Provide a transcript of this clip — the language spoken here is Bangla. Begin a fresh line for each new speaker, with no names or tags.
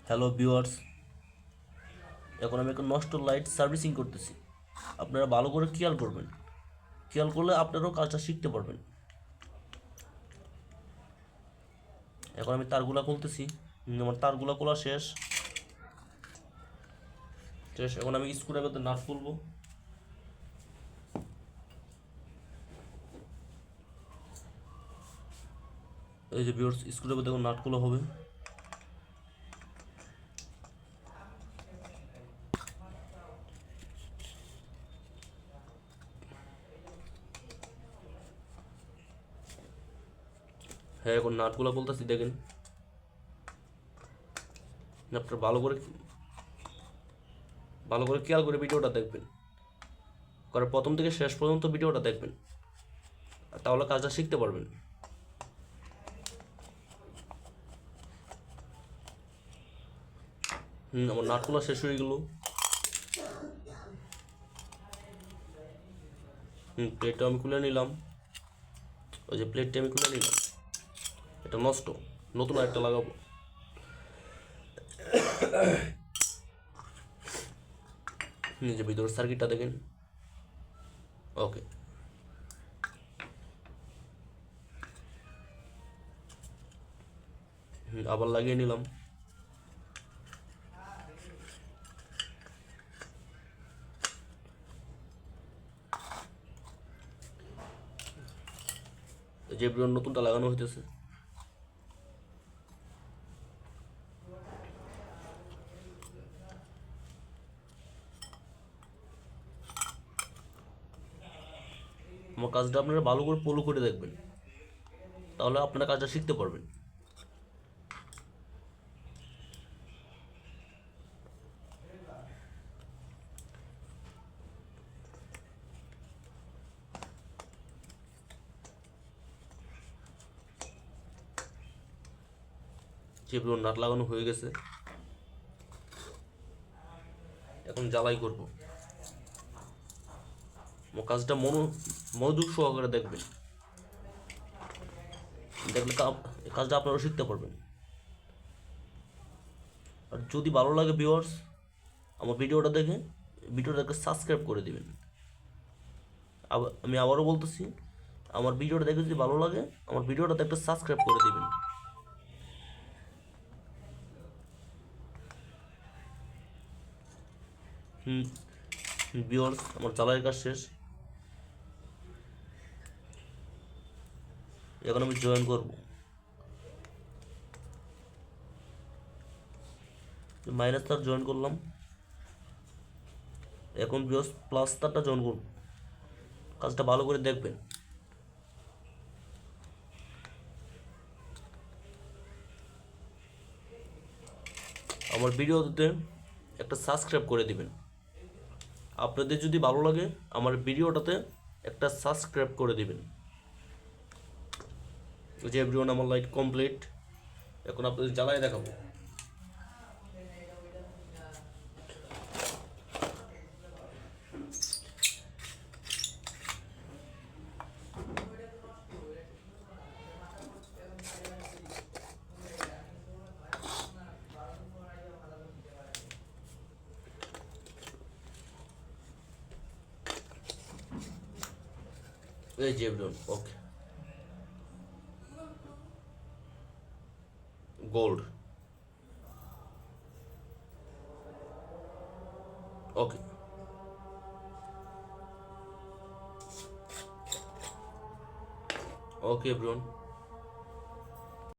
হ্যালো ভিউয়ার্স, এখন আমি একটা নষ্ট লাইট সার্ভিসিং করতেছি। আপনারা ভালো করে খেয়াল করবেন, খেয়াল করলে আপনারাও কাজটা শিখতে পারবেন। এখন আমি তারগুলা খুলতেছি। আমার তারগুলা খোলা শেষ শেষ এখন আমি স্ক্রুড্রাইভারতে নাট খুলবো। এই যে ভিউয়ার্স, স্ক্রুড্রাইভার দেখুন নাট খোলা হবে। হ্যাঁ, এখন নাটগুলো খুলতেছি, দেখেন। আপনারা ভালো করে খেয়াল করে ভিডিওটা দেখবেন, কারণ প্রথম থেকে শেষ পর্যন্ত ভিডিওটা দেখবেন, তাহলে কাজটা শিখতে পারবেন। আমার নাটগুলো শেষ হয়ে গেল। প্লেটটা আমি খুলে নিলাম। ওই যে প্লেটটা আমি খুলে নিলাম, এটা নষ্ট, নতুন আরেকটা লাগাবো। যে ভিতরের সার্কিটটা দেখেন। ওকে, আবার লাগিয়ে নিলাম। যে নতুনটা লাগানো হইতেছে। আমার কাজটা আপনারা ভালো করে ফলো করে দেখবেন, তাহলে আপনারা কাজটা শিখতে পারবেন। যে নাট লাগানো হয়ে গেছে, এখন জ্বালাই করব। আমার কাজটা মনোযোগ সহকারে দেখবেন, দেখলে কাজটা আপনারা শিখতে পারবেন। আর যদি ভালো লাগে ভিউয়ার্স, আমার ভিডিওটাকে সাবস্ক্রাইব করে দিবেন। আমি আবারও বলতেছি, আমার ভিডিওটা দেখে যদি ভালো লাগে, আমার ভিডিওটাতে একটা সাবস্ক্রাইব করে দিবেন। ভিউয়ার্স, আমার জ্বালাইয়ের কাজ শেষ। এখন আমি জয়েন করব। মাইনাস তার জয়েন করলাম। এখন ভিউয়ার্স প্লাস তারটা জয়েন করব। কাজটা ভালো করে দেখবেন। আমার ভিডিওতে একটা সাবস্ক্রাইব করে দিবেন। আপনাদের যদি ভালো লাগে, আমার ভিডিওটাতে একটা সাবস্ক্রাইব করে দিবেন। যে এভরিওয়ান, আমার লাইট কমপ্লিট। এখন আপনাদের জ্বালায় দেখাবো। এই যে everyone, okay, gold, okay. Okay everyone.